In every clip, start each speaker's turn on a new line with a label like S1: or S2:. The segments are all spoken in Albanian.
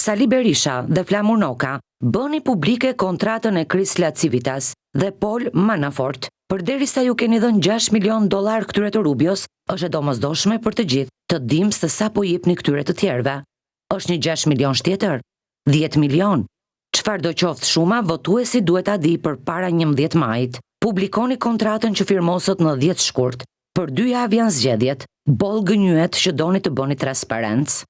S1: Sali Berisha dhe Flamur Noka bëni publike kontratën e Chrysler Civitas dhe Paul Manafort, përderisa ju keni dhënë $6 milion këtyre të Rubios, është e domosdoshme për të gjithë të dimë se sa po jepni këtyre të tjerëve. Është një 6 milion tjetër, 10 milion. Çfarë do qoftë shuma, votuesi duhet ta di përpara 11 majit. Publikoni kontratën që firmosët në 10 shkurt. Për 2 javë janë zgjedhjet. Boll gënyet që doni të bëni transparencë.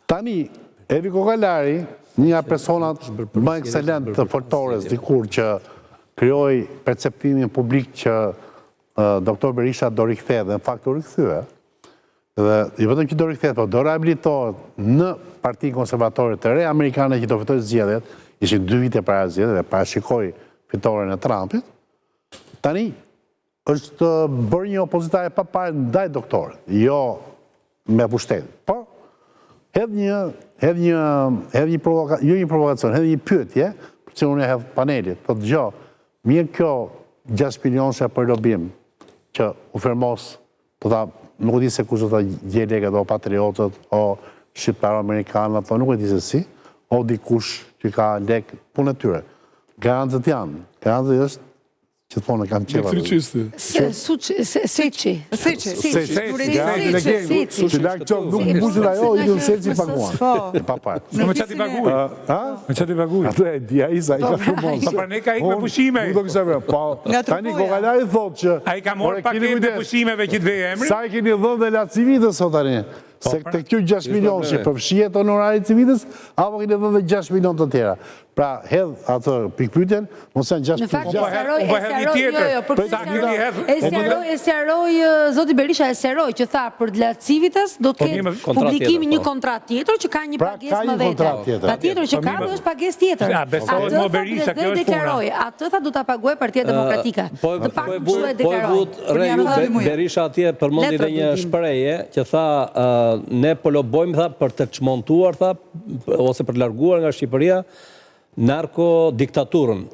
S2: Tani, Evi Kokalari, një personat më ekselent të foltores dikur që krijoi perceptimin publik që Dr. Berisha do rikthehet, dhe në fakt do rikthye. Dhe i vetëm që do rikthehet, po do rehabilitohet në Partinë Konservatore të re amerikane që do fitojë zgjedhjet, ishin 2 vite para zgjedhjeve dhe parashikoi fitoren e Trumpit. Tani është bërë një opozitare pa parë ndaj doktorit, jo me pushtet. Po hedh një provokacion, hedh një pyetje, për që unë e hedh panelit, po dëgjoj, mirë kjo 6 milionëshe për lobim që u firmos, nuk e di se kush do ta gjej lekët, o patriotët, o shqiptar-amerikanët, nuk e di se si, o dikush që ka lek punë e tyre. Garantët janë. Garantët është që të thonë kam qeva.
S3: Elektricisti.
S4: Seqi.
S2: Që lakë qovë, nuk më bushën ajo, i në Seqi paguan. E pa parë.
S5: Me që ti paguj? Me që ti paguj?
S2: Atë e dia Isa, i ka firmon.
S5: Pa ne ka ik me pushime.
S2: Nuk do kështë e vërë. Tani Kokalari thotë që...
S5: A i ka morë paket me pushimeve që të vej emri?
S2: Sa i keni dhënë dhe la Civitës, sot tani? Se të kjo 6 milion që përfshihet honorari Civitës, apo keni dhënë dhe 6 milion të tjera. Pra, hedh atë pikpyetjen, mos janë 6
S4: e sjaroj zoti Berisha, e sjaroj që tha për La Civitas do të ketë publikimi një kontratë tjetër që ka një pagesë më vete. Patjetër që ka dhe është pagesë tjetër. Atë tha do ta paguaj Partia Demokratike.
S6: Berisha atje përmendi dhe një shprehje që tha ne po lobojmë tha për të çmontuar tha ose për të larguar nga Shqipëria narkodiktaturën.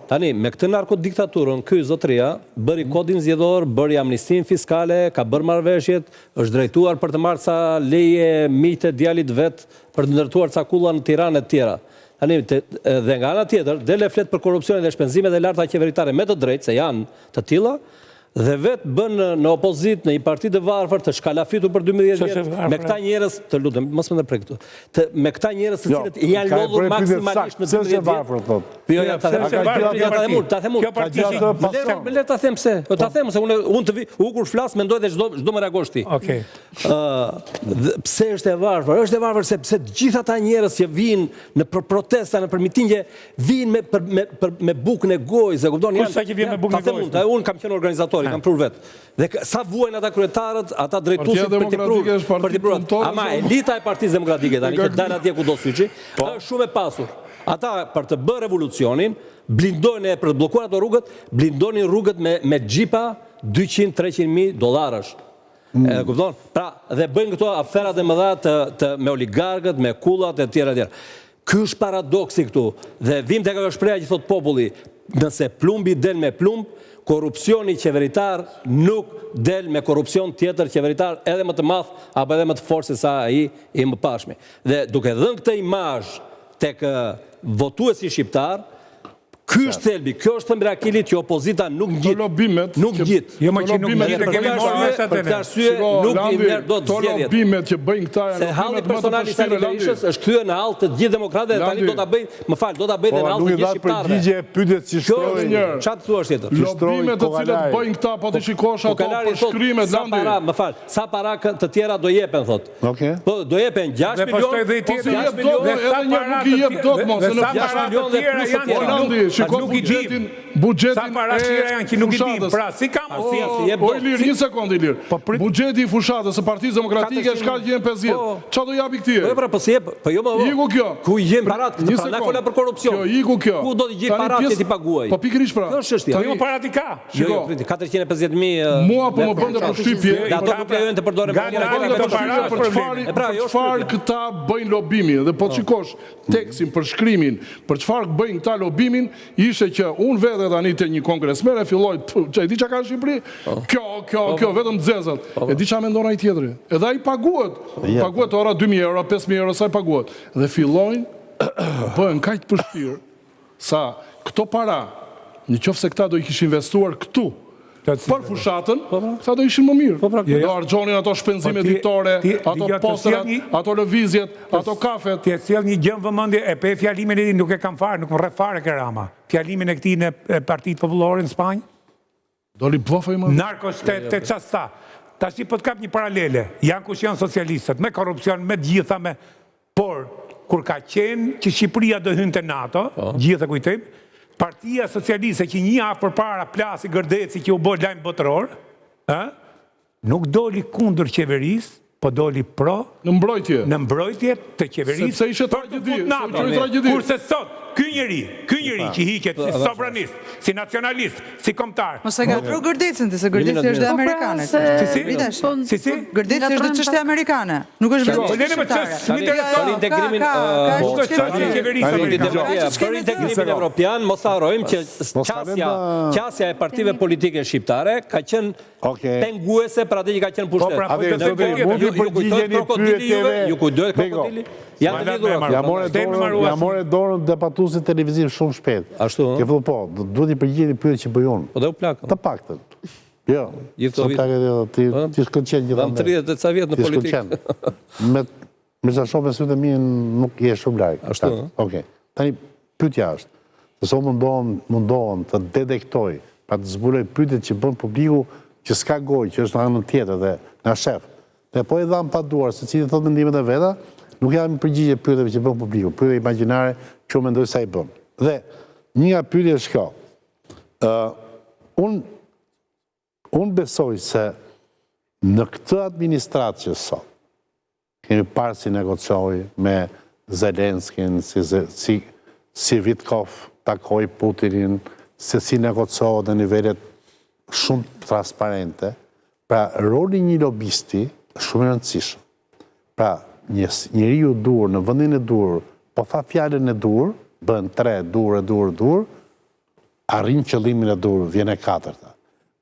S6: Tani, me këtë narkodiktaturën, ky zotëria bëri kodin zgjedhor, bëri amnistin fiskale, ka bërë marrëveshjet, është drejtuar për të marrë ca leje miqtë e djalit vet, për të ndërtuar ca kulla në Tiranë e tjera. Tani, dhe nga ana tjetër, dele flet për korrupsionin dhe shpenzimet e larta qeveritare me të drejtë, se janë të tilla, dhe vetë bën në opozit në një parti të varfër të shkalafitur për 12 vjetë me këta njerëz, të lutem, mos më ndërprek këtu, me këta njerëz të cilët janë lodhur maksimalisht në 12 vjetë. Jo, ta them pse, ta them se unë të vi, kur flas mendoj dhe çdo më reagosh ti. Pse është e varfër? Është e varfër sepse të gjithë ata njerëz që vinë në protesta, në përmitingje, vinë me bukën e gojës, e kupton?
S5: Kush sa që vjen me bukën e gojës?
S6: Unë kam qenë organizator kam prur vetë. Dhe sa vuajnë ata kryetarët, ata drejtuesit për t'i prur. Ama elita e Partisë Demokratike tani që dalë atje kudo syçi, është shumë e pasur. Ata për të bërë revolucionin, blindojnë për të bllokuar ato rrugët, blindonin rrugët me xhipa $200-300.000. E kupton? Pra, dhe bëjnë këto aferat e mëdha me oligarkët, me kullat e tjera tjera. Ky është paradoksi këtu. Dhe vim tek ajo shpreha që thot populli, nëse plumbi del me plumb, korrupsioni qeveritar nuk del me korrupsion tjetër qeveritar edhe më të madh apo edhe më të fortë se sa ai i mëpashmi. Dhe duke dhënë këtë imazh tek votuesi shqiptar, ky është thelbi, kjo është thëmbra kilit që opozita nuk ngjit. Nuk ngjit.
S5: Jo më që nuk ngjit, kemi marrë mesat e
S6: ne. Nuk i merr dot zgjedhjet.
S3: Lobimet që bëjnë këta janë.
S6: Se halli personali i Sali Berishës është kthyer në hall të gjithë demokratëve, tani do ta bëjnë, më fal, do ta bëjnë në hall të gjithë shqiptarëve.
S2: Përgjigje pyetjet si shtrojnë.
S6: Çfarë thua tjetër?
S3: Lobimet të cilat bëjnë këta, po ti shikosh ato për shkrimet landi.
S6: Më fal, sa para të tjera do jepen thot. Po do jepen 6
S3: milionë. Shikoj buxhetin
S5: sa para tjera janë që nuk i dim. Pra, si kam
S3: o Ilir, një sekondë Ilir. Buxheti i fushatës së Partisë Demokratike është kaq 50. Çfarë do japi këtij?
S6: Po pra, po si jep, po jo më.
S3: Iku kjo.
S6: Ku i jep parat këtë pra, na fola për korrupsion.
S3: Jo, iku kjo.
S6: Ku do të gjej parat që ti paguaj?
S3: Po pikërisht pra.
S6: Kjo është çështja.
S5: Jo parat i ka.
S6: Jo, 450.000.
S3: Mua po më bën përshtypje.
S6: Ato nuk lejojnë të përdoren
S3: për çfarë këta bëjnë lobimin dhe po shikosh tekstin për shkrimin, për çfarë bëjnë këta lobimin, ishte që unë vetë tani te një kongresmen e filloj, që e di që ka në Shqipëri, kjo, vetëm dzezat. E di që a mendon ai tjetëri. Edhe ai paguhet ora 2.000 euro, 5.000 euro, sa i paguhet. Dhe fillojnë, bëhen kaq të përshtirë, sa këto para, në qoftë se këta do i kishin investuar këtu, për fushatën, sa do ishin më mirë. Do argjonin ato shpenzime ditore, ato posterat, ato lëvizjet, ato kafet.
S5: Ti e sjell një gjë në vëmendje e pe fjalimin e tij nuk e kam fare, nuk më rref fare ke Rama. Fjalimin e këtij në Partitë Popullore në Spanjë.
S3: Doli bllofaj më.
S5: Narkos te çasta. Tash po të kap një paralele. Janë kush janë socialistët, me korrupsion, me gjitha me por kur ka qenë që Shqipëria do hynte NATO, gjithë e kujtojmë, Partia Socialiste që një javë përpara plasi Gërdeci që u bë lajm botëror, nuk doli kundër qeverisë, po doli pro
S3: në
S5: mbrojtje të qeverisë.
S3: Sepse ishte tragjedi.
S5: Kurse sot ky njeri që hiqet si sovranist, si nacionalist, si kombëtar.
S7: Mos e gatro Gërdecin, se Gërdeci është dhe amerikane. Si? Gërdeci është dhe çështje amerikane. Nuk është
S6: Për integrimin evropian, mos harrojmë që qasja e partive politike shqiptare ka qenë penguese për atë që ka qenë pushtet. Ju kujtohet krokodili? Janë të lidhur.
S2: Ja more dorën debatuesit televiziv shumë shpejt.
S6: Ashtu?
S2: Ke thënë po, duhet i përgjigjeni pyetjet që bëj unë.
S6: Po dhe u plakën.
S2: Të paktën. Jo. Ti shkëlqen gjithandaj.
S6: Jam 30 ca vjet në politikë.
S2: Me sa shoh me sytë e mi nuk je shumë larg.
S6: Ashtu?
S2: Okej. Tani pyetja është, se mundohen të detektoj, pa të zbuloj pyetjet që bën publiku që s'ka gojë, që është në anën tjetër dhe na shef. Dhe po i dham pa duar, secili thot mendimet e veta, nuk jam përgjigje pyetjeve që bën publiku, pyetje imagjinare që u mendoj sa i bën. Dhe një nga pyetjet është kjo. Unë besoj se në këtë administratë që sot, kemi parë si negocioi me Zelenskin, si Vitkov takoi Putinin, se si negocioi në nivelet shumë transparente, pra roli një lobisti shumë i rëndësishëm. Pra njeriu dur në vendin e dur, po tha fjalën e dur, bën 3 dur, arrin qëllimin e dur, vjen e 4-ta.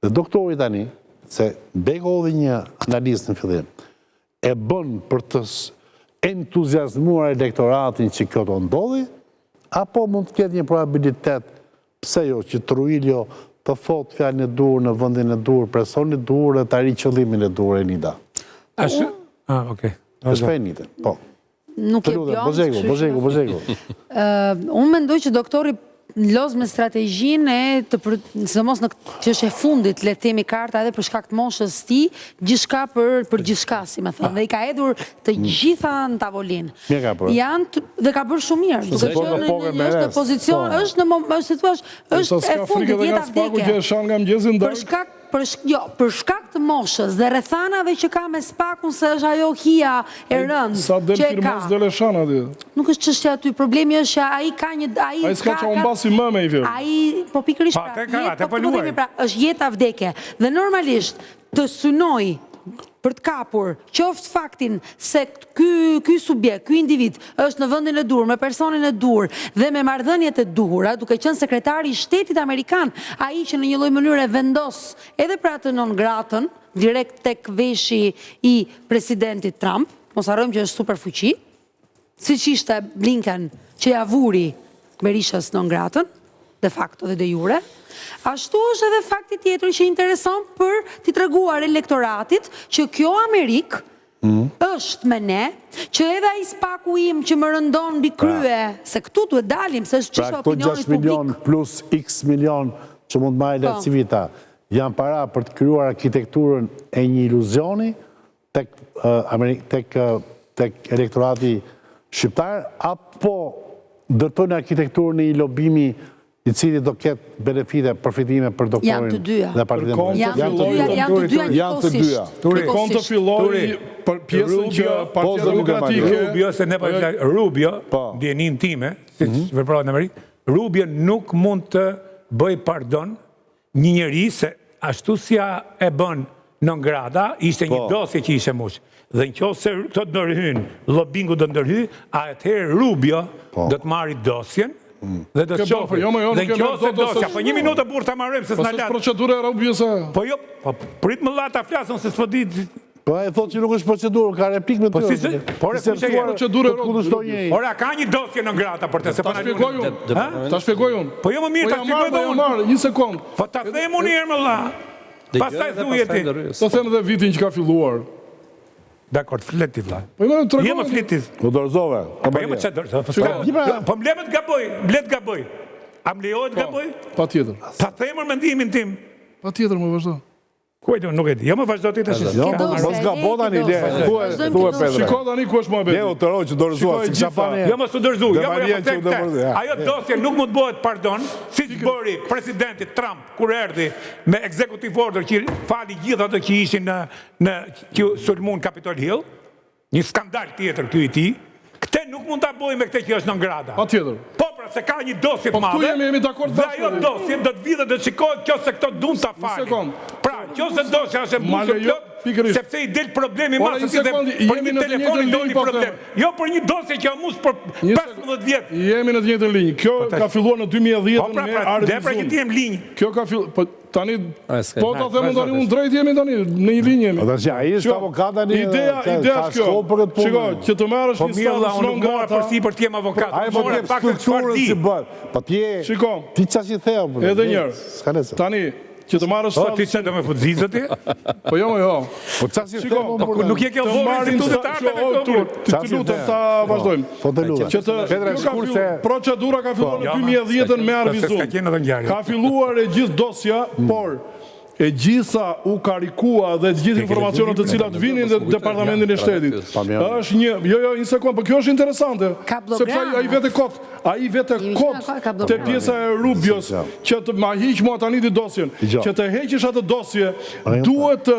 S2: Dhe doktori tani, se Beko dhe një analist në fillim, e bën për të entuziazmuar elektoratin që kjo të ndodhi, apo mund të ketë një probabilitet, pse jo, që Trujillo të thot fjalën e dur në vendin e dur, presion e dur dhe të arrin qëllimin e dur e Nida.
S5: Okej.
S2: Është për Nida, po.
S4: Nuk e bjond.
S2: Bozegu.
S4: Unë mendoj që doktori loz me strategjinë e sidomos në që është e fundit, le të themi karta edhe për shkak të moshës ti, gjithçka për gjithçka, si më thënë, dhe i ka hedhur të gjitha në tavolinë. Dhe ka bërë shumë mirë. Duke qenë në pozicion, është e fundit jeta vdekje. Për shkak të moshës dhe rrethanave që ka me spakun, se është ajo hija e rëndë
S3: sa del firmos dele shana aty.
S4: Nuk është çështja aty, problemi është që ai ka një
S3: ai s'ka që mbasi më me i vjen.
S4: Ai po pikërisht është jeta vdekje dhe normalisht të synoj për të kapur qoftë faktin se ky subjekt, ky individ është në vendin e dur, me personin e dur dhe me marrëdhëniet e duhura, duke qenë sekretari i shtetit amerikan, ai që në një lloj mënyre vendos edhe për atë non gratën direkt tek veshi i presidentit Trump, mos harrojmë që është superfuqi, siç ishte Blinken që ja vuri Berishas non gratën, de facto dhe de jure. Ashtu është edhe fakti tjetër që intereson për t'i treguar elektoratit që kjo Amerikë është me ne, që edhe ai spaku im që më rëndon mbi krye, se këtu duhet dalim, se është çështje opinionit publik.
S2: 6 milion plus X milion që mund marrë Lart Civita, janë para për të krijuar arkitekturën e një iluzioni tek elektorati shqiptar, apo ndërtojnë arkitekturën e një lobimi i cili do ketë benefite, përfitime për doktorin dhe partitë demokratike.
S4: Janë të dyja.
S3: Kon të filloj për pjesën që Partia Demokratike...
S5: Rubio, ndjenin time, si veprohet në Amerikë, Rubio nuk mund të bëj pardon një njeri se ashtu si e bën non grata, ishte një dosje që ishte mush. Dhe në qoftë se të ndërhyn, lobingu do ndërhy, atëherë Rubio do të marri dosjen, Dhe do të shohim. Dhe nëse dosja, po 1 minutë burr ta marrim se s'na lat.
S3: Procedura e Rubios.
S5: Po jo, prit më llata flasën se s'po di.
S2: Po ai thotë që nuk është procedurë, ka replik me ty.
S5: Po si, por e kushte
S3: procedurë
S5: Ora ka një dosje në ngrata për të se po na
S3: shpjegoj unë. Ta shpjegoj unë.
S5: Po jo më mirë ta shpjegoj unë.
S3: Një sekond.
S5: Po ta them unë herë më valla. Pastaj thuaj ti.
S3: Do them edhe vitin që ka filluar.
S5: Dakor, flet ti vlla.
S3: Po më tregoj.
S5: Je më fletis.
S2: Po dorëzove.
S5: Po jo më çfarë dorëzove. Po mblemet gaboj, mblet gaboj. A më lejohet gaboj?
S3: Patjetër.
S5: Ta themër mendimin tim.
S3: Patjetër, më vazhdo.
S5: Kujtë, nuk e di. Jo më vazhdo ti tash.
S2: Mos gabo tani le. Thuaj Pedro.
S3: Shiko tani ku është Muhameti.
S2: Leo të roj që dorëzuar si çafane.
S5: Jo më su dorëzu. Jo më them. Ajo dosje nuk mund bëhet pardon, siç bëri presidenti Trump kur erdhi me executive order që fali gjithë ato që ishin në që sulmun Capitol Hill. Një skandal tjetër ky i tij. Këtë nuk mund ta bëjmë me këtë që është në ngrada.
S3: Patjetër.
S5: Po pra se ka një dosje të madhe.
S3: Po këtu jemi dakord
S5: bashkë. Dhe ajo dosje do të vijë dhe do të shikohet nëse këto duan ta falin. Pra, nëse dosja është e mbushur plot, sepse i del problemi më se për një telefon i doli problem. Jo për një dosje që mus për 15 vjet.
S3: Jemi në të njëjtën linjë. Kjo ka filluar në 2010 me
S5: Arvizun. Dhe pra që ti jem linjë.
S3: Kjo ka filluar tani po ta them tani unë drejt jemi tani në një linjë jemi.
S2: Tash ai është avokat tani.
S3: Ideja është kjo. Shiko, që të marrësh një status non grata
S5: për si për të jem avokat.
S2: Ai po të strukturën si bën. Po ti
S3: shiko.
S2: Ti çfarë i theu?
S3: Edhe një herë. Tani që të marrësh status.
S5: Ti çfarë do më fut zizët ti?
S3: Po jo, jo.
S2: Po çfarë i theu?
S5: Po nuk je kjo vogël institutet të ardhmë.
S3: Të lutem ta vazhdojmë.
S2: Po të lutem.
S3: Që të shkurse procedura ka filluar në 2010 me Arvizun. Ka filluar e gjithë dosja, por e gjitha u karikua dhe gjithë informacionet të cilat vinin në departamentin e shtetit. Është një, jo, një sekund, po kjo është interesante. Sepse ai vete kot, te pjesa e Rubios, që të ma hiq mua tani të dosjen, që të heqish atë dosje, duhet të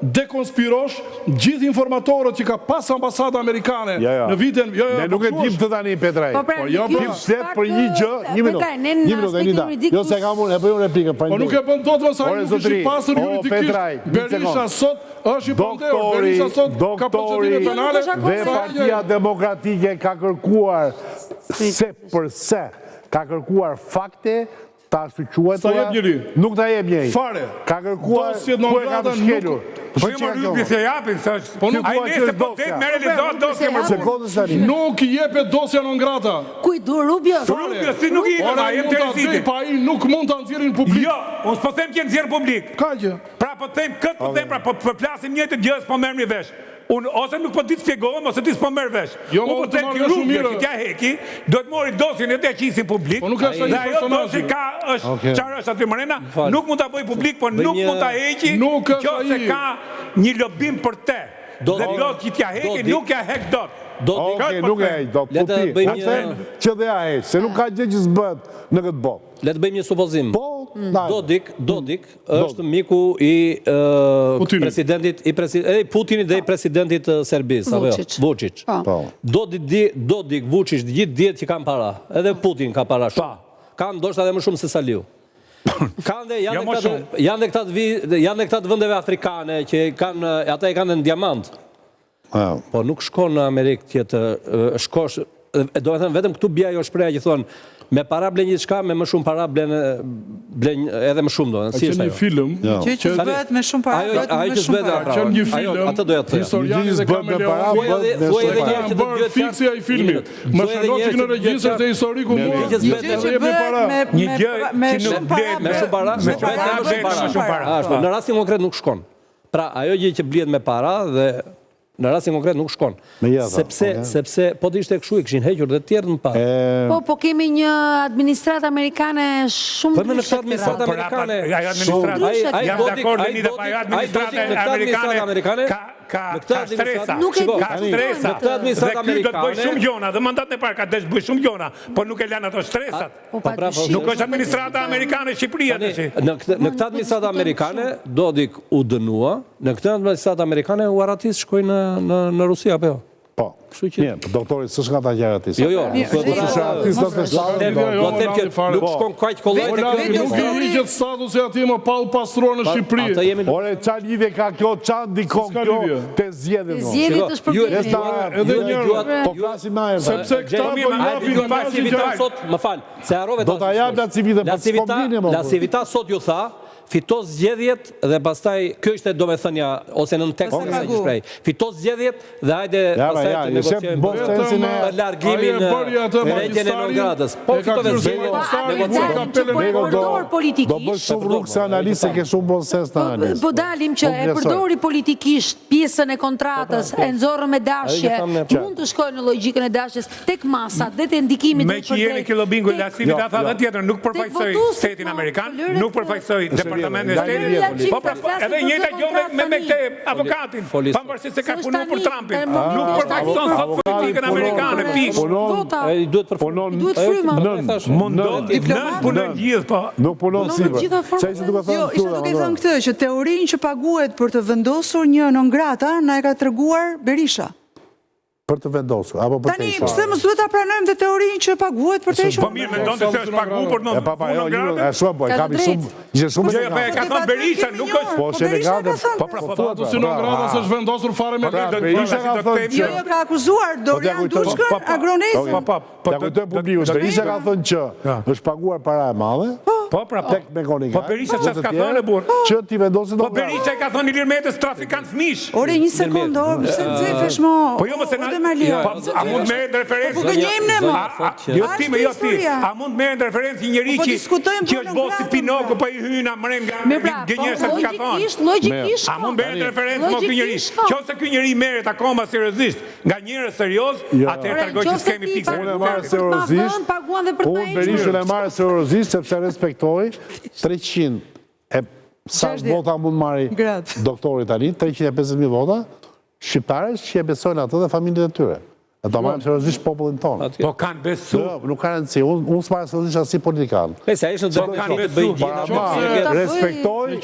S3: dekonspirosh gjithë informatorët që ka pas ambasada amerikane në vitin...
S2: Ne nuk e dim të tani, Petraj. Po jo, flet për një gjë, një minutë, Elida. Jo se kam unë, e bëjmë replikën.
S3: Po nuk e bën dot më sa nuk ishi pasur juridikisht. Berisha sot është i pëndeur, Berisha sot ka procedime penale.
S2: Dhe Partia Demokratike ka kërkuar se përse, ka kërkuar fakte ta shqyquetura, nuk ta jep njëri.
S3: Fare.
S2: Ka kërkuar, ku e ka të shkelur.
S5: Po jo më rrëbje se japin, a i nese po të me realizohet dosje më rrëbje.
S3: Nuk jepet dosja non grata.
S4: Kujdu, Rubios.
S5: Rubios, si nuk i jepet, a jem të reziti.
S3: Pa i nuk mund të nëzirin publik.
S5: Jo, unë s'po them që nëzirë publik.
S3: Ka që?
S5: Pra po them, këtë po them, pra po përplasim një të gjës, po merë një vesh. Unë ose nuk po ditë spjegohem, ose ti s'po merë vesh. Unë po them që Rubios që tja heki, do të mori dosjen e të qisin publik, dhe ajo dosje ka është qarë është aty mërena, nuk mund të bëj publik, po nuk mund të heqi, që se ka një lobim për te. Dhe lot që tja heki, nuk ja hek dot.
S2: Oke, nuk e hek dot. Që dhe ja hek, se nuk ka gjë që s'bët në këtë botë.
S6: Le të bëjmë një supozim. Dodik është miku i presidentit Putinit dhe i presidentit Serbis, Vučić. Dodik, Vučić, gjithë djetë që kanë para. Edhe Putin ka para shumë. Kanë ndoshta edhe më shumë se Saliu. Janë dhe këta të vëndeve afrikane që ata i kanë në diamant. Po nuk shkon në Amerikë tjetë, shkosh, do e thënë vetëm këtu bja jo shpreja që thonë, me para blen një shka, me më shumë para blen edhe më shumë do.
S3: A që një film,
S7: që bëhet me shumë para,
S3: a që një film, historiani dhe kameleon, dhe bërë fiksi a i filmi. Më shëno që kënë regjisër dhe historiku mua,
S7: një gjë që bëhet me shumë para,
S6: me shumë para. Në rastin konkret nuk shkon. Pra, ajo gjë që bliet me para dhe në rastin konkret nuk shkon. Sepse, po të ishte këshu, i këshin hequr dhe tjerë në parë.
S4: Po kemi një administratë amerikane shumë
S6: për me në këtë administratë amerikane,
S5: jam dakord dhe një dhe pa jo administratë amerikane, ka stresa. Ka stresa. Dhe kjo do të bëj shumë gjona, dhe mandat në parë ka desh bëj shumë gjona, por nuk e lanë ato stresat. Nuk është administrata amerikane Shqipëria të që.
S6: Në këtë administratë amerikane, Dodik u dënua, në këtë administratë amerikane u aratis shkoj në Rusia, apo jo?
S2: Po, mirë, doktori, së shka ta gjerë ati.
S6: Jo, nuk shkon kajt kollaj të kjo
S3: Nuk i rriqet statusi ati më palë pastruar në Shqipëri.
S2: Ore, qa lidhje ka kjo, qa ndikon kjo të zjedhe në.
S4: Zjedhjet është problemi.
S3: Edhe njërë,
S2: po flasim na e
S3: sepse këta po japin
S6: më falë, se arove
S2: do t'a jap
S6: La Civitas sot ju tha, fitos zgjedhjet dhe pastaj kjo ishte domethënia ose në tekst se një shprej. Fitos zgjedhjet dhe hajde pastaj të negociojmë largimin rejtjen e Nongradës. Po fitove zgjedhjet.
S2: Do bësh shumë rrugë se analise ke shumë bon sens në analizë.
S4: Po dalim që e përdori politikisht pjesën e kontratës, e nxorrën me dashje, mund të shkojnë në logjikën e dashjes tek masat dhe te ndikimit
S5: me që jeni kjo lobingu La Civitas tha dhe tjetër, nuk përfaqësoj Shtetin Amerikan, nuk përfaqësoj Departamentin e Shtetit. Po edhe njëjta gjë me këtë avokatin, pavarësisht se ka punuar për Trumpin, nuk përfaqëson sot politikën amerikane, pikë.
S6: Duhet
S4: fryma.
S5: Mundot nën punon gjithë, po.
S2: Nuk punon sipër.
S7: Isha duke thënë këtë, që teorinë që paguhet për të vendosur një non grata na e ka treguar Berisha.
S2: Për të vendosur, apo për të
S7: tani, pse mos duhet ta pranojmë dhe teorinë që paguhet për të hequr?
S5: Po mirë, mendon se është paguar për në
S2: non grata? Kam shumë.
S5: Ka thënë Berisha, nuk është.
S2: Po Senegali.
S3: Po si non grata s'është vendosur fare me
S2: Berisha ka thënë.
S7: Jo, ka akuzuar Dorian Dushkën, Agronezi.
S2: Ta kujtoj publikut, Berisha ka thënë që është paguar para e madhe.
S5: Po pra,
S2: tek mekanika.
S5: Po Berisha çfarë ka thënë burr?
S2: Që ti vendosin
S5: Po Berisha ka thënë Ilir Metës trafikant fëmish.
S7: Ore një sekondë, pse nxefesh mo?
S5: Po jo mos e na. A mund me referencë?
S7: Po gënjejmë ne më.
S5: Jo ti me jo ti. A mund me referencë një njeri që është bosi Pinoku po i hyna mrem nga gënjeshtër që ka thënë.
S4: Logjikisht.
S5: A mund me referencë mo ky njeri? Nëse ky njeri merret akoma seriozisht nga njerëz serioz, atëherë tregoj që skemi pikë.
S2: Unë e marr seriozisht. Unë Berishën e marr seriozisht sepse respektoj 300 sa vota mund marri doktori tani, 350.000 vota, shqiptarës që e besojnë atë dhe familjet e tyre. E do marrim seriozisht popullin tonë.
S5: Po kanë besu.
S2: Nuk kanë rëndësi, unë s'marrë seriozisht as si politikan. Respektoj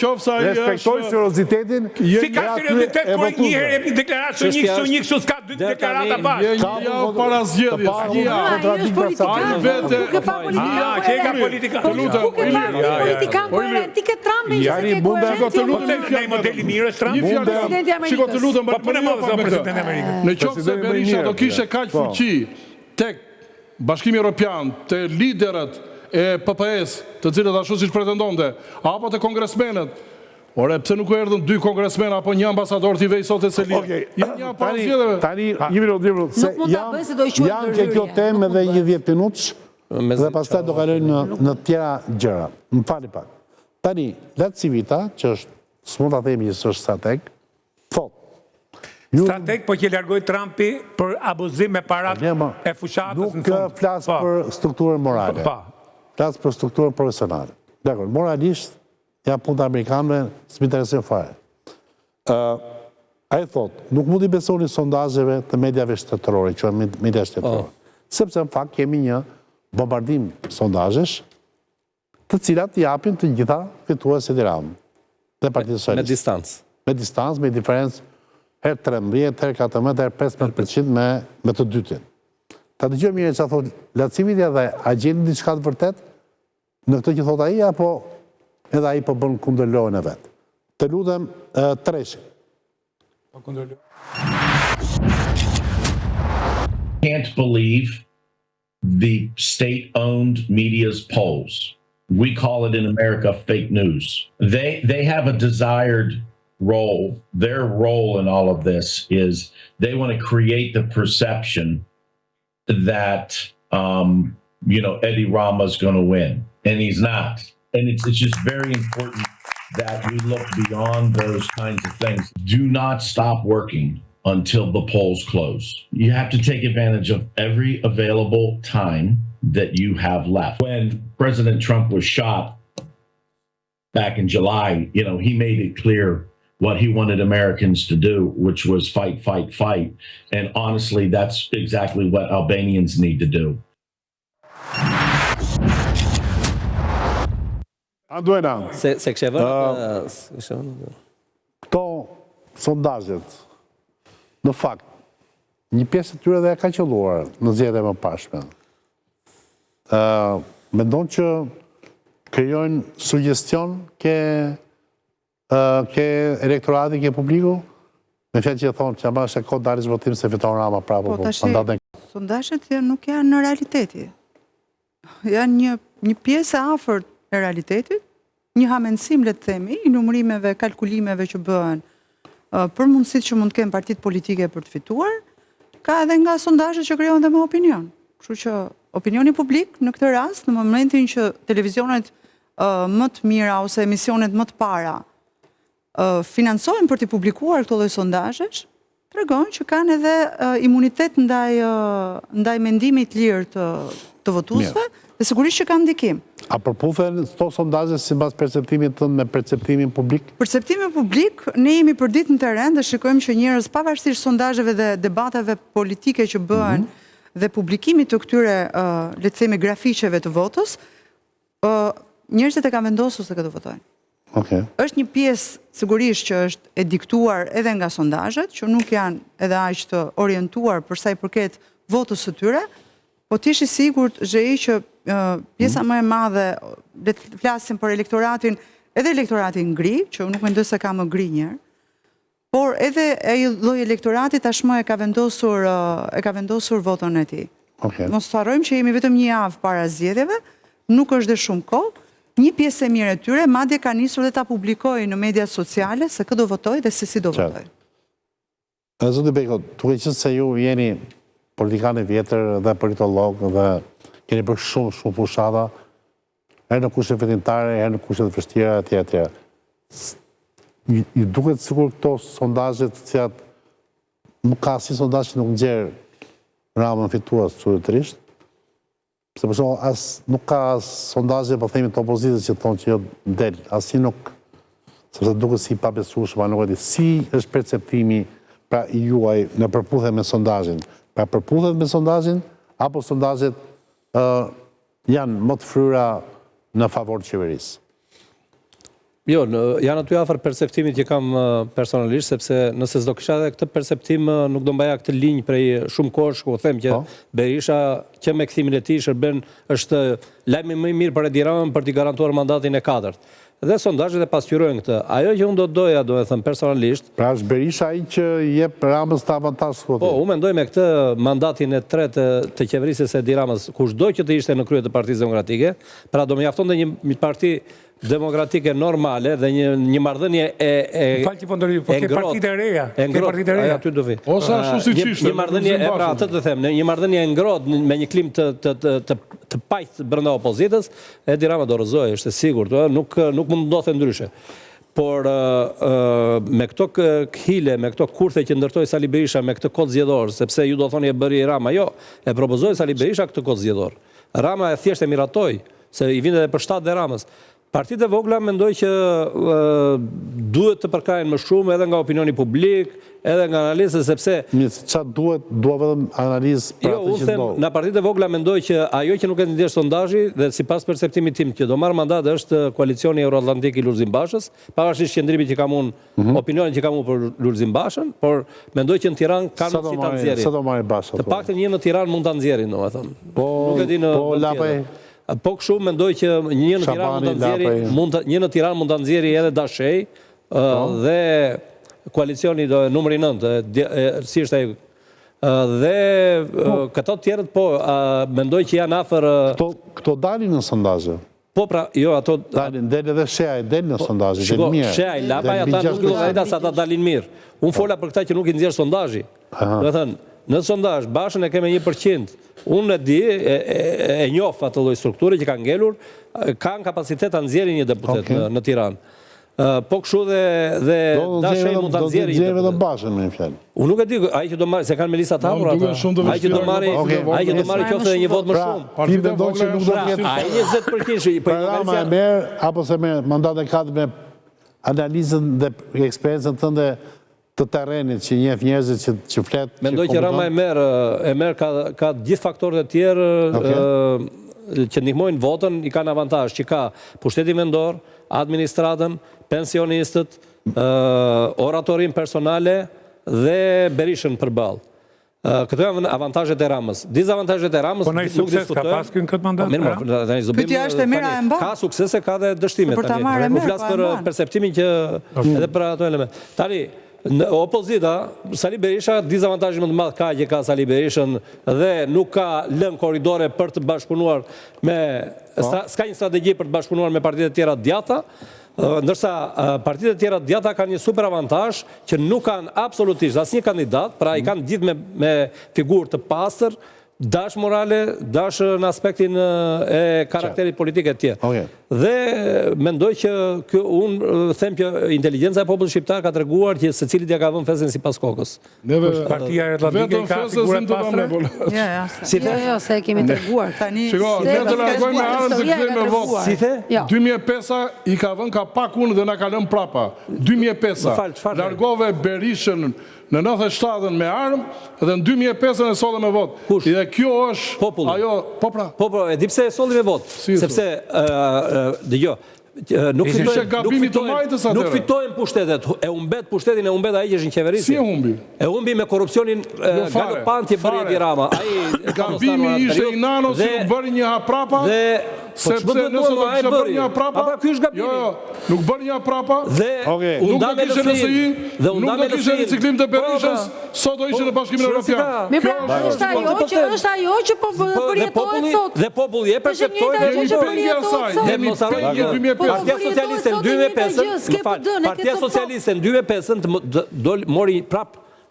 S2: seriozitetin.
S5: Si ka seriositet kur njëherë deklaratë një kështu s'ka dy deklarata bashkë.
S3: Një javë para zgjedhjes. Një
S5: politika.
S4: Politikan koherent, ti ke Trump
S3: Jari, mund e të lutem
S5: një modeli mirë është Trump.
S3: Shiko të lutem, në qoftë se Berisha do kishe kaq fuqi tek Bashkimi Evropian, te liderët e PPS, të cilët ashtu siç pretendonte, apo te kongresmenët. Ore, pse nuk erdhën 2 kongresmen apo një ambasador t'i vej sot e Selin?
S2: Tani, një minut, se jam ke kjo temë edhe një 10 minutës, dhe pastaj do kalojnë në tjera gjëra. Më fali pak. Tani, La Civita, që është, s'mund ta themi që është strateg, thot.
S5: Strateg, po që largoj Trumpi për abuzim me parat e fushatës në fund.
S2: Nuk flasë për strukturën morale. Flasë për strukturën profesionale. Dekor, moralisht, ja punë të Amerikanëve, s'mi interesojnë fare. A e thot, nuk mund i besoni sondazheve të mediave shtetërore, që e media shtetërore. Sepse në fakt kemi një bombardim sondazhesh, të cilat i japin të gjitha fituesit e Tiranës dhe Partisë Socialiste.
S6: Me distancë.
S2: Me distancë, me diferencë herë 13, herë 14, herë 15% me të dytin. Ta dëgjoj mirë që a thot La Civita dhe a gjeni diçka të vërtet në këtë që thot ai, apo edhe ai po bën kundër lojën e vet. Të lutem Treshi.
S5: Po kundër lojën.
S8: Can't believe the state-owned media's polls. We call it in America fake news. They have a desired role. Their role in all of this is they want to create the perception that Eddie Rama's going to win, and he's not. And it's just very important that we look beyond those kinds of things. Do not stop working until the polls close. You have to take advantage of every available time that you have left. When President Trump was shot back in July, he made it clear what he wanted Americans to do, which was fight, fight, fight. And honestly, that's exactly what Albanians need to do.
S2: Anduena.
S6: Se kështë
S2: Këto sondazhet, në fakt, një pjesë të tyre dhe e ka qelluar në zgjedhjet më pashme. Mendon që krijojnë sugjestion ke elektorati, ke publiku? Me fjalë që thonë që ama është e kohë dalës votim se fiton Rama prapë.
S7: Po tash, sondazhet nuk janë në realiteti. Janë një pjesë e afërt e realitetit, një hamendësim, le të themi, i numërimeve, kalkulimeve që bëhen për mundësitë që mund të kenë partitë politike për të fituar, ka edhe nga sondazhet që krijohen dhe me opinion. Kështu që opinioni publik në këtë rast, në momentin që televizionet më të mira ose emisionet më të para financojnë për të publikuar këto lloj sondazhesh, tregon që kanë edhe imunitet ndaj mendimit të lirë të votuesve, dhe sigurisht që kanë ndikim.
S2: A përputhen këto sondazhe sipas perceptimit tënd me perceptimin publik? Perceptimi
S7: publik, ne jemi përdit në terren dhe shikojmë që njerëz pavarësisht sondazheve dhe debateve politike që bëhen dhe publikimit të këtyre, le të themi, grafiqeve të votës, njerëzit e kanë vendosur se këtë votojnë. Është një pjesë sigurisht që është e diktuar edhe nga sondazhet, që nuk janë edhe aq të orientuar për sa i përket votës së tyre, po tish i sigurt zhej që pjesa më e madhe, le të flasim për elektoratin, edhe elektoratin ngri, që unë nuk mendoj se ka më ngri njerë, por edhe ai lloj elektorati tashmë e ka vendosur votën e tij. Mos harrojmë që jemi vetëm një javë para zgjedhjeve, nuk është dhe shumë kohë. Një pjesë e mirë e tyre, madje ka nisur dhe ta publikojë në mediat sociale se kë do votoj dhe se si do votoj.
S2: Zoti Beko, duke qenë se ju jeni politikanë vjetër dhe politolog dhe keni bërë shumë fushata, herë në kushte vendimtare, herë në kushte të vështira etj. Ju duket sikur këto sondazhe të cilat nuk ka asnjë sondazh që nuk nxjerr Ramën fitues absolutisht. Se për shumë, nuk ka sondazhe po themi të opozitës që thonë që jo del, asnjë nuk, sepse duket si pabesueshëm, nuk e di si është perceptimi pra i juaj në përputhje me sondazhin. Pra përputhet me sondazhin apo sondazhet janë më të fryra në favor të qeverisë?
S6: Jo, janë aty afër perceptimit që kam personalisht, sepse nëse s'do kisha edhe këtë perceptim, nuk do mbaja këtë linjë prej shumë kohësh, ku them që Berisha që me kthimin e tij është lajmi më i mirë për Edi Ramën për t'i garantuar mandatin e 4. Dhe sondazhet e pasqyrojnë këtë. Ajo që unë do doja, do e them personalisht.
S2: Pra është Berisha ai që jep Ramës të avantazh thotë.
S6: Po, unë mendoj me këtë mandatin e 3 të qeverisjes së Edi Ramës, kushdo që të ishte në krye të Partisë Demokratike, pra do mjaftonte një parti demokratike normale dhe një marrëdhënie
S5: Falë që po ndërhyj, po ke partitë e reja. Ke partitë e reja.
S6: Aty do vi.
S3: Ose ashtu siç ishte.
S6: Një marrëdhënie, pra atë të them, një marrëdhënie e ngrohtë me një klim të paqë brenda opozitës, Edi Rama do rrëzojë, është e sigurt, nuk mund ndodhte ndryshe. Por me këto hile, me këto kurthe që ndërtoi Sali Berisha me këtë kod zgjedhor, sepse ju do thoni e bëri Rama, jo, e propozoi Sali Berisha këtë kod zgjedhor. Rama e thjesht e miratoi, se i vinte edhe për shtat dhe Ramës. Partitë e vogla mendoj që duhet të përkrahen më shumë edhe nga opinioni publik, edhe nga analizë, sepse...
S2: Çfarë duhet vetëm analizë për atë që ndodh.
S6: Në partitë e vogla mendoj që ajo që nuk e ndjesh sondazhi dhe sipas perceptimit tim që do marr mandat është koalicioni Euroatlantik i Lulzim Bashës, pavarësisht qendrimit që kam unë, opinionin që kam unë për Lulzim Bashën, por mendoj që në Tiranë kanë mundësi ta nxjerrin.
S2: Sa do marrë Basha?
S6: Të paktën një në Tiranë mund ta nxjerrin, domethënë. Nuk e di në po kështu mendoj që një në Tiranë mund ta nxjerrë edhe Dashej dhe koalicioni numri 9, si është ai. Dhe këto të tjerët mendoj që janë afër.
S2: Këto dalin në sondazhe.
S6: Po pra, jo ato
S2: dalin edhe Sheaj del në sondazhe, del mirë.
S6: Sheaj, Lapaj ata nuk do të sa ata dalin mirë. Unë fola për këtë që nuk i nxjerr sondazhi. Do të thënë, në sondazh Bashën e kemë 1%. Unë e di, e njoh atë lloj strukture që kanë ngelur, kanë kapacitet ta nxjerrin një deputet në Tiranë. Po kështu dhe Dashej mund ta nxjerrë.
S2: Do të nxjerrë vetëm Bashën me një fjalë.
S6: Unë nuk e di, ai që do marrë, se kanë me lista të hapura ata. Ai që do marrë qoftë një vot më shumë.
S2: Ti mendon që nuk do të ketë.
S6: Ai 20% po
S2: Rama e merr apo se merr mandatin e 4 me analizën dhe eksperiencën tënde të terrenit që njeh njerëzit që flet.
S6: Mendoj që Rama e merr ka gjithë faktorët e tjerë që ndihmojnë votën, i kanë avantazh që ka pushtetin vendor, administratën, pensionistët, oratorin personale dhe Berishën përballë. Këto janë avantajet e Ramës. Dizavantajet e Ramës
S5: Po në i sukses ka pas kënë këtë mandat?
S7: Pyetja është e mira e mban.
S6: Ka suksese, ka dhe dështime. Ku flasë për perceptimin që edhe për ato element. Tani, në opozita, Sali Berisha, dizavantajë më të madhë ka që ka Sali Berishën dhe nuk ka lënë koridore për të bashkëpunuar me, s'ka një strategji për të bashkëpunuar me partitë e tjera djatha, ndërsa partitë e tjera djatha kanë një super avantash që nuk kanë absolutisht asnjë kandidat, pra i kanë gjithë me figurë të pastër, dash morale, dash në aspektin e karakterit politik e tjerë. Dhe mendoj që unë them që inteligenca e popullit shqiptar ka treguar që secilit ja ka vënë fezën sipas kokës.
S5: Partia Erlatike ka figurat pastre?
S6: Si the?
S4: Jo, se e kemi treguar.
S3: Shiko, ne të largojmë me armë të kthejmë me votë.
S6: Si the?
S3: 2005-a i ka vënë ka pak unë dhe na ka lënë prapa. 2005-a largove Berishën në 97-ën me armë dhe në 2005-ën e solli me votë.
S6: Kush?
S3: Dhe kjo është
S6: populli.
S3: Ajo, po pra.
S6: Po, e di pse e solli me votë. Sepse dëgjoj, nuk fitojnë pushtetet, e humbet pushtetin, e humbet ai që është në qeverisje.
S3: Si e humbi?
S6: E humbi me korupcionin galopant që bëri Edi Rama.
S3: Gabimi ishte i nanos që nuk bëri një haprapa, sepse nëse do kishte bërë një haprapa, nuk bëri një haprapa, nuk do kishte NSI, nuk do kishte riciklim të Berishës, sot do ishte në Bashkimin Evropian.
S4: Është ajo që po përjetohet sot.
S6: Dhe populli e perceptojnë. Partia Socialiste në 2005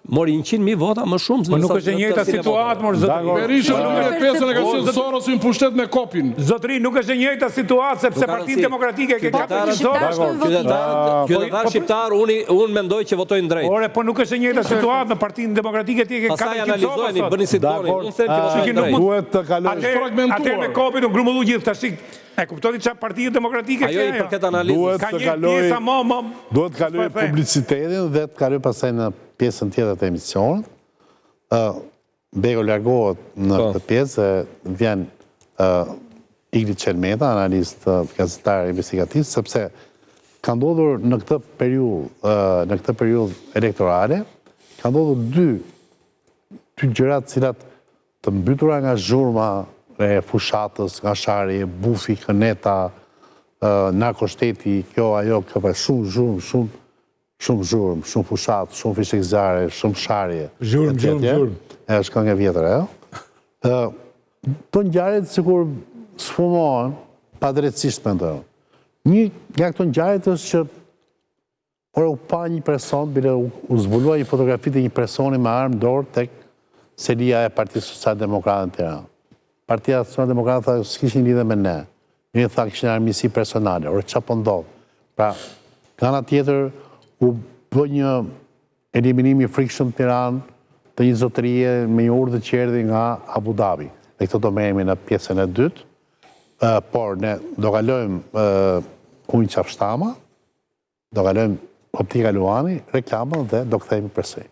S6: mori 100.000 vota më shumë.
S5: Po nuk është e njëjta situatë, mor zotëri.
S3: Berisha në 2005 e ka qenë Sorosi në pushtet me kopin.
S5: Zotëri, nuk është e njëjta situatë, sepse Partinë Demokratike ke kapë një zotë.
S6: Qytetar shqiptar, unë mendoj që votojnë drejt.
S5: Ore, po nuk është e njëjta situatë në Partinë Demokratike ti ke kapë një zotë.
S6: Pastaj analizojni, bëni si doni. Unë them që votojnë drejt.
S2: Duhet të kalojë
S3: fragmentuar.
S5: Atë me kopin u grumullu gjithë tash. E kuptoni çfarë Partia Demokratike
S6: ajo i përket analizës.
S5: Ka një pjesë
S2: duhet të kalojë publicitetin dhe të kalojë pastaj në pjesën tjetër të emisionit. Bego largohet në këtë pjesë, vjen Igli Çelmeta, analist gazetar investigativ, sepse ka ndodhur në këtë periudhë elektorale, ka ndodhur dy gjëra të cilat të mbytura nga zhurma e fushatës, nga sharje, bufi, këneta, narkoshteti, kjo ajo, shumë zhurmë, shumë fushatë, shumë fishekzare, shumë sharje.
S5: Zhurmë.
S2: E është këngë e vjetër, e? Të ngjarjet sikur sfumohen pa drejtësisht me ndërë. Një nga këto ngjarjet është që u pa një person, bile u zbulua një fotografi të një personi me armë dorë tek selia e Partisë Social-Demokratën në Tiranë. Partia Social-Demokratën s'kishin lidhe me ne. Një tha kishin armisi personale, orë që po ndodhë. Pra, nga tjetër, u bë një eliminimi frikshëm Tiranë të një zotërie me një urdhë që erdhi nga Abu Dhabi. Dhe këto do merremi në pjesën e dytë, por ne do kalojmë Unj Qafshtama, do kalojmë Optika Luani, reklamën dhe do kthehemi përsëri.